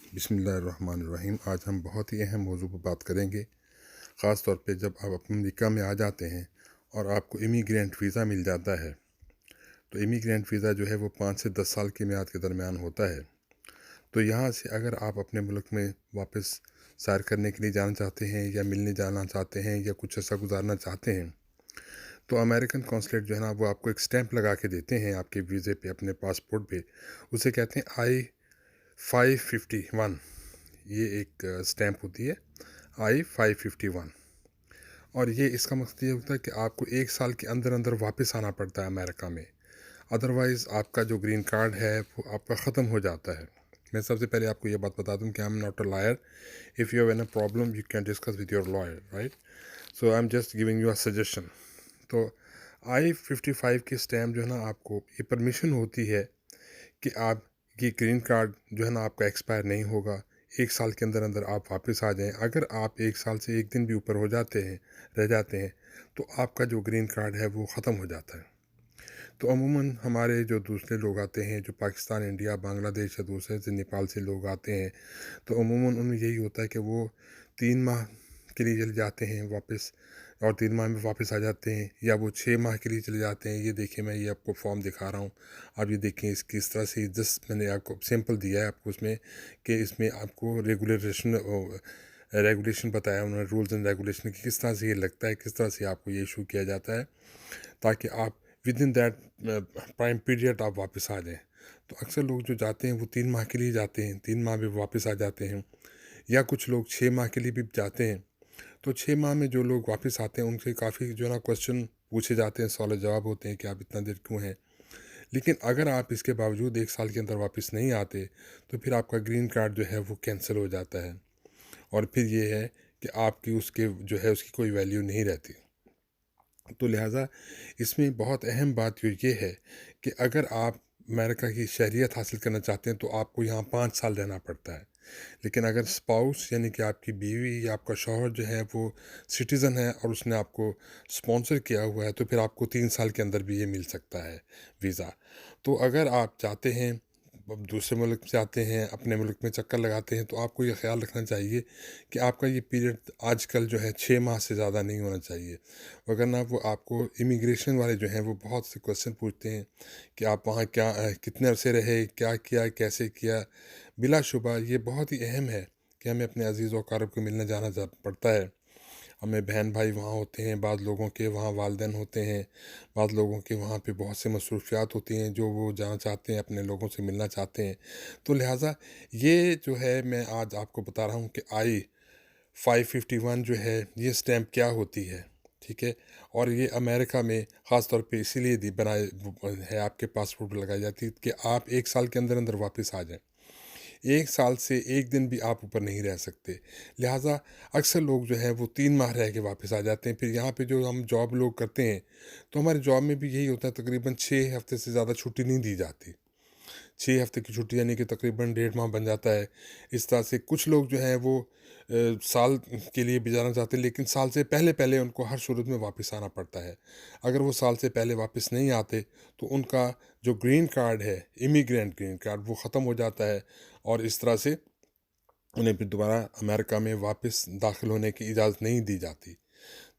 بسم اللہ الرحمن الرحیم۔ آج ہم بہت ہی اہم موضوع پر بات کریں گے، خاص طور پہ جب آپ امریکہ میں آ جاتے ہیں اور آپ کو امیگرینٹ ویزا مل جاتا ہے۔ تو امیگرینٹ ویزا جو ہے وہ 5 سے 10 سال کی میعاد کے درمیان ہوتا ہے۔ تو یہاں سے اگر آپ اپنے ملک میں واپس سیر کرنے کے لیے جانا چاہتے ہیں یا ملنے جانا چاہتے ہیں یا کچھ عرصہ گزارنا چاہتے ہیں، تو امریکن کونسلیٹ جو ہے نا وہ آپ کو ایک سٹیمپ لگا کے دیتے ہیں آپ کے ویزے پہ، اپنے پاسپورٹ پہ۔ اسے کہتے ہیں I-551۔ یہ ایک سٹیمپ ہوتی ہے I-551، اور یہ اس کا مقصد یہ ہوتا ہے کہ آپ کو 1 سال کے اندر اندر واپس آنا پڑتا ہے امریکہ میں، ادروائز آپ کا جو گرین کارڈ ہے وہ آپ کا ختم ہو جاتا ہے۔ میں سب سے پہلے آپ کو یہ بات بتا دوں کہ I'm not a lawyer. If you have any problem you can discuss with your lawyer, right? So I'm just giving you a suggestion. تو I-55 کی سٹیمپ جو ہے نا آپ کو یہ پرمیشن ہوتی ہے کہ آپ یہ گرین کارڈ جو ہے نا آپ کا ایکسپائر نہیں ہوگا، 1 سال کے اندر اندر آپ واپس آ جائیں۔ اگر آپ 1 سال سے 1 دن بھی اوپر رہ جاتے ہیں تو آپ کا جو گرین کارڈ ہے وہ ختم ہو جاتا ہے۔ تو عموماً ہمارے جو دوسرے لوگ آتے ہیں، جو پاکستان، انڈیا، بنگلہ دیش یا دوسرے سے نیپال سے لوگ آتے ہیں، تو عموماً ان میں یہی ہوتا ہے کہ وہ 3 ماہ کے لیے چلے جاتے ہیں واپس، اور 3 ماہ میں واپس آ جاتے ہیں، یا وہ 6 ماہ کے لیے چلے جاتے ہیں۔ یہ دیکھیں، میں یہ آپ کو فارم دکھا رہا ہوں، آپ یہ دیکھیں اس کس طرح سے میں نے آپ کو سمپل دیا ہے آپ کو اس میں، کہ اس میں آپ کو ریگولیشن بتایا انہوں نے، رولز اینڈ ریگولیشن کی کس طرح سے یہ لگتا ہے، کس طرح سے آپ کو یہ ایشو کیا جاتا ہے، تاکہ آپ with in that prime period آپ واپس آ جائیں۔ تو اکثر لوگ جو جاتے ہیں وہ 3 ماہ کے لیے جاتے ہیں، 3 ماہ میں واپس آ جاتے ہیں، یا کچھ لوگ 6 ماہ کے لیے بھی جاتے ہیں۔ تو 6 ماہ میں جو لوگ واپس آتے ہیں ان سے کافی جو ہے نا کوسچن پوچھے جاتے ہیں، سوال جواب ہوتے ہیں کہ آپ اتنا دیر کیوں ہیں۔ لیکن اگر آپ اس کے باوجود 1 سال کے اندر واپس نہیں آتے تو پھر آپ کا گرین کارڈ جو ہے وہ کینسل ہو جاتا ہے، اور پھر یہ ہے کہ آپ کی اس کی کوئی ویلیو نہیں رہتی۔ تو لہٰذا اس میں بہت اہم بات یہ ہے کہ اگر آپ امریکہ کی شہریت حاصل کرنا چاہتے ہیں تو آپ کو یہاں 5 سال رہنا پڑتا ہے، لیکن اگر اسپاؤس یعنی کہ آپ کی بیوی یا آپ کا شوہر جو ہے وہ سٹیزن ہے اور اس نے آپ کو اسپانسر کیا ہوا ہے، تو پھر آپ کو 3 سال کے اندر بھی یہ مل سکتا ہے ویزا۔ تو اگر آپ چاہتے ہیں دوسرے ملک سے آتے ہیں، اپنے ملک میں چکر لگاتے ہیں، تو آپ کو یہ خیال رکھنا چاہیے کہ آپ کا یہ پیریڈ آج کل جو ہے 6 ماہ سے زیادہ نہیں ہونا چاہیے، وگرنہ وہ آپ کو امیگریشن والے جو ہیں وہ بہت سے کوسچن پوچھتے ہیں کہ آپ وہاں کتنے عرصے رہے، کیا کیا، کیسے کیا۔ بلا شبہ یہ بہت ہی اہم ہے کہ ہمیں اپنے عزیز و اقارب کو ملنے جانا پڑتا ہے، ہمیں بہن بھائی وہاں ہوتے ہیں، بعض لوگوں کے وہاں والدین ہوتے ہیں، بعض لوگوں کے وہاں پہ بہت سے مصروفیات ہوتی ہیں جو وہ جانا چاہتے ہیں، اپنے لوگوں سے ملنا چاہتے ہیں۔ تو لہٰذا یہ جو ہے میں آج آپ کو بتا رہا ہوں کہ I-551 جو ہے یہ سٹیمپ کیا ہوتی ہے، ٹھیک ہے، اور یہ امریکہ میں خاص طور پہ اسی لیے بنائے ہے، آپ کے پاسپورٹ پر لگائی جاتی ہے کہ آپ 1 سال کے اندر اندر واپس آ جائیں۔ 1 سال سے 1 دن بھی آپ اوپر نہیں رہ سکتے، لہٰذا اکثر لوگ جو ہے وہ 3 ماہ رہ کے واپس آ جاتے ہیں۔ پھر یہاں پہ جو ہم جاب لوگ کرتے ہیں تو ہمارے جاب میں بھی یہی ہوتا ہے، تقریباً 6 ہفتے سے زیادہ چھٹی نہیں دی جاتی۔ 6 ہفتے کی چھٹی یعنی کہ تقریباً 1.5 ماہ بن جاتا ہے۔ اس طرح سے کچھ لوگ جو ہیں وہ سال کے لیے بھی جانا چاہتے ہیں، لیکن سال سے پہلے ان کو ہر صورت میں واپس آنا پڑتا ہے۔ اگر وہ سال سے پہلے واپس نہیں آتے تو ان کا جو گرین کارڈ ہے، امیگرینٹ گرین کارڈ، وہ ختم ہو جاتا ہے، اور اس طرح سے انہیں پھر دوبارہ امریکہ میں واپس داخل ہونے کی اجازت نہیں دی جاتی۔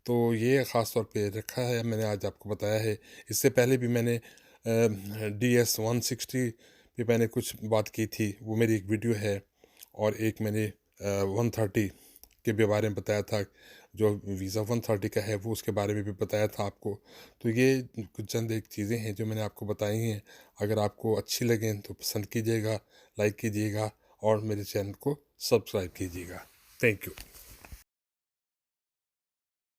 تو یہ خاص طور پہ رکھا ہے، میں نے آج آپ کو بتایا ہے۔ اس سے پہلے بھی میں نے DS-160 پہ میں نے کچھ بات کی تھی، وہ میری ایک ویڈیو ہے، اور ایک میں نے 130 کے بارے میں بتایا تھا، جو ویزا 130 کا ہے وہ اس کے بارے میں بھی بتایا تھا آپ کو۔ تو یہ کچھ چند ایک چیزیں ہیں جو میں نے آپ کو بتائی ہیں۔ اگر آپ کو اچھی لگیں تو پسند کیجیے گا، لائک کیجیے گا، اور میرے چینل کو سبسکرائب کیجیے گا۔ Thank you.